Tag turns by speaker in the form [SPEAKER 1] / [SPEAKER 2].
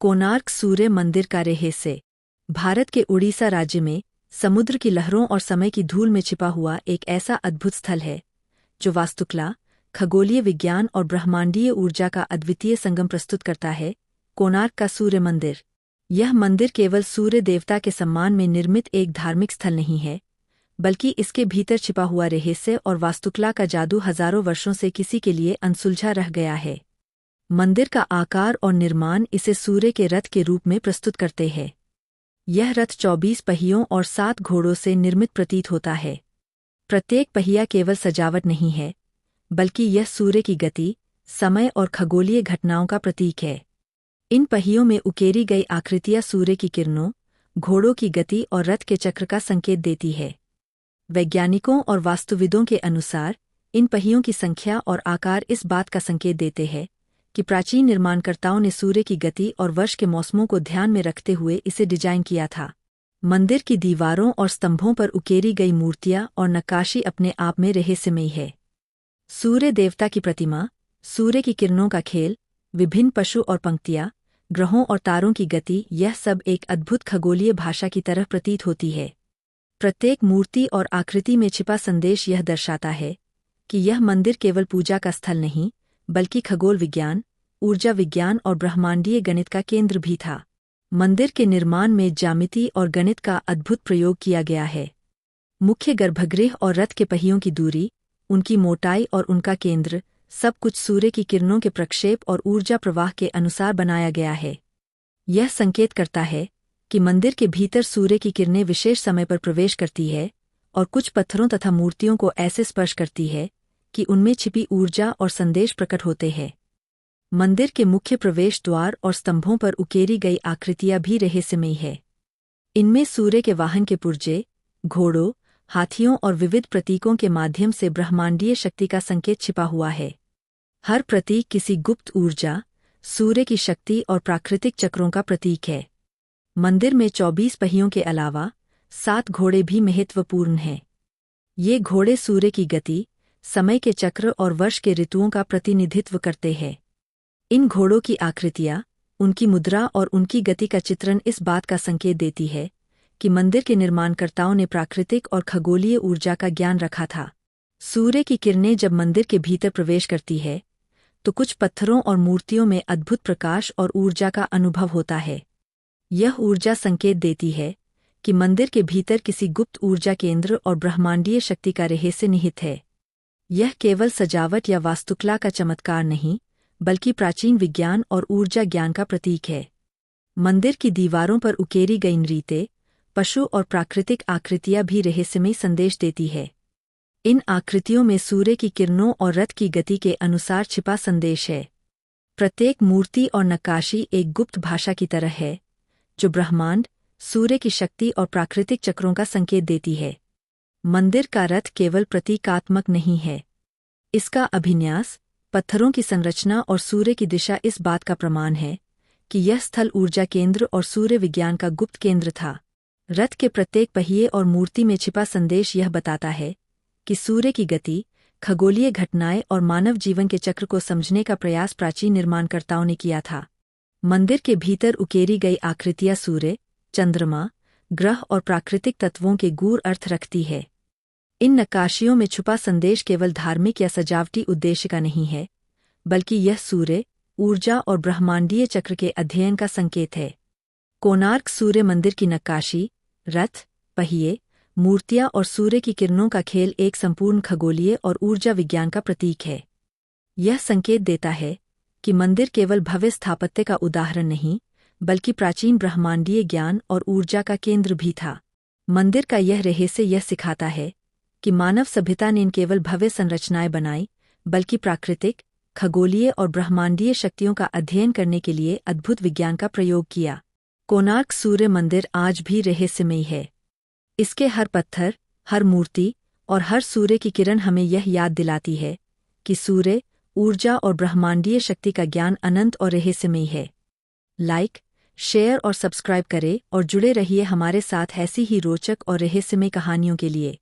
[SPEAKER 1] कोणार्क सूर्य मंदिर का रहस्य। भारत के उड़ीसा राज्य में समुद्र की लहरों और समय की धूल में छिपा हुआ एक ऐसा अद्भुत स्थल है जो वास्तुकला, खगोलीय विज्ञान और ब्रह्मांडीय ऊर्जा का अद्वितीय संगम प्रस्तुत करता है। कोणार्क का सूर्य मंदिर। यह मंदिर केवल सूर्य देवता के सम्मान में निर्मित एक धार्मिक स्थल नहीं है, बल्कि इसके भीतर छिपा हुआ रहस्य और वास्तुकला का जादू हजारों वर्षों से किसी के लिए अनसुलझा रह गया है। मंदिर का आकार और निर्माण इसे सूर्य के रथ के रूप में प्रस्तुत करते हैं। यह रथ 24 पहियों और 7 घोड़ों से निर्मित प्रतीत होता है। प्रत्येक पहिया केवल सजावट नहीं है, बल्कि यह सूर्य की गति, समय और खगोलीय घटनाओं का प्रतीक है। इन पहियों में उकेरी गई आकृतियां सूर्य की किरणों, घोड़ों की गति और रथ के चक्र का संकेत देती है। वैज्ञानिकों और वास्तुविदों के अनुसार इन पहियों की संख्या और आकार इस बात का संकेत देते हैं कि प्राचीन निर्माणकर्ताओं ने सूर्य की गति और वर्ष के मौसमों को ध्यान में रखते हुए इसे डिजाइन किया था। मंदिर की दीवारों और स्तंभों पर उकेरी गई मूर्तियां और नक्काशी अपने आप में रहस्यमयी है। सूर्य देवता की प्रतिमा, सूर्य की किरणों का खेल, विभिन्न पशु और पंक्तियां, ग्रहों और तारों की गति, यह सब एक अद्भुत खगोलीय भाषा की तरह प्रतीत होती है। प्रत्येक मूर्ति और आकृति में छिपा संदेश यह दर्शाता है कि यह मंदिर केवल पूजा का स्थल नहीं, बल्कि खगोल विज्ञान, ऊर्जा विज्ञान और ब्रह्मांडीय गणित का केंद्र भी था। मंदिर के निर्माण में ज्यामिति और गणित का अद्भुत प्रयोग किया गया है। मुख्य गर्भगृह और रथ के पहियों की दूरी, उनकी मोटाई और उनका केंद्र, सब कुछ सूर्य की किरणों के प्रक्षेप और ऊर्जा प्रवाह के अनुसार बनाया गया है। यह संकेत करता है कि मंदिर के भीतर सूर्य की किरणें विशेष समय पर प्रवेश करती है और कुछ पत्थरों तथा मूर्तियों को ऐसे स्पर्श करती है कि उनमें छिपी ऊर्जा और संदेश प्रकट होते हैं। मंदिर के मुख्य प्रवेश द्वार और स्तंभों पर उकेरी गई आकृतियां भी रहस्यमयी है। इनमें सूर्य के वाहन के पुर्जे, घोड़ों, हाथियों और विविध प्रतीकों के माध्यम से ब्रह्मांडीय शक्ति का संकेत छिपा हुआ है। हर प्रतीक किसी गुप्त ऊर्जा, सूर्य की शक्ति और प्राकृतिक चक्रों का प्रतीक है। मंदिर में 24 पहियों के अलावा 7 घोड़े भी महत्वपूर्ण हैं। ये घोड़े सूर्य की गति, समय के चक्र और वर्ष के ऋतुओं का प्रतिनिधित्व करते हैं। इन घोड़ों की आकृतियां, उनकी मुद्रा और उनकी गति का चित्रण इस बात का संकेत देती है कि मंदिर के निर्माणकर्ताओं ने प्राकृतिक और खगोलीय ऊर्जा का ज्ञान रखा था। सूर्य की किरणें जब मंदिर के भीतर प्रवेश करती है, तो कुछ पत्थरों और मूर्तियों में अद्भुत प्रकाश और ऊर्जा का अनुभव होता है। यह ऊर्जा संकेत देती है कि मंदिर के भीतर किसी गुप्त ऊर्जा केंद्र और ब्रह्मांडीय शक्ति का रहस्य निहित है। यह केवल सजावट या वास्तुकला का चमत्कार नहीं, बल्कि प्राचीन विज्ञान और ऊर्जा ज्ञान का प्रतीक है। मंदिर की दीवारों पर उकेरी गई नृत्य, पशु और प्राकृतिक आकृतियां भी रहस्यमय संदेश देती है। इन आकृतियों में सूर्य की किरणों और रथ की गति के अनुसार छिपा संदेश है। प्रत्येक मूर्ति और नक्काशी एक गुप्त भाषा की तरह है, जो ब्रह्मांड, सूर्य की शक्ति और प्राकृतिक चक्रों का संकेत देती है। मंदिर का रथ केवल प्रतीकात्मक नहीं है। इसका अभिन्यास, पत्थरों की संरचना और सूर्य की दिशा इस बात का प्रमाण है कि यह स्थल ऊर्जा केंद्र और सूर्य विज्ञान का गुप्त केंद्र था। रथ के प्रत्येक पहिए और मूर्ति में छिपा संदेश यह बताता है कि सूर्य की गति, खगोलीय घटनाएं और मानव जीवन के चक्र को समझने का प्रयास प्राचीन निर्माणकर्ताओं ने किया था। मंदिर के भीतर उकेरी गई आकृतियां सूर्य, चंद्रमा, ग्रह और प्राकृतिक तत्वों के गूढ़ अर्थ रखती है। इन नक्काशियों में छुपा संदेश केवल धार्मिक या सजावटी उद्देश्य का नहीं है, बल्कि यह सूर्य, ऊर्जा और ब्रह्मांडीय चक्र के अध्ययन का संकेत है। कोणार्क सूर्य मंदिर की नक्काशी, रथ, पहिए, मूर्तियां और सूर्य की किरणों का खेल एक संपूर्ण खगोलीय और ऊर्जा विज्ञान का प्रतीक है। यह संकेत देता है कि मंदिर केवल भव्य स्थापत्य का उदाहरण नहीं, बल्कि प्राचीन ब्रह्मांडीय ज्ञान और ऊर्जा का केंद्र भी था। मंदिर का यह रहस्य यह सिखाता है कि मानव सभ्यता ने न केवल भव्य संरचनाएं बनाई, बल्कि प्राकृतिक, खगोलीय और ब्रह्मांडीय शक्तियों का अध्ययन करने के लिए अद्भुत विज्ञान का प्रयोग किया। कोणार्क सूर्य मंदिर आज भी रहस्यमयी है। इसके हर पत्थर, हर मूर्ति और हर सूर्य की किरण हमें यह याद दिलाती है कि सूर्य, ऊर्जा और ब्रह्मांडीय शक्ति का ज्ञान अनंत और रहस्यमयी है। लाइक, शेयर और सब्सक्राइब करें और जुड़े रहिए हमारे साथ ऐसी ही रोचक और रहस्यमय कहानियों के लिए।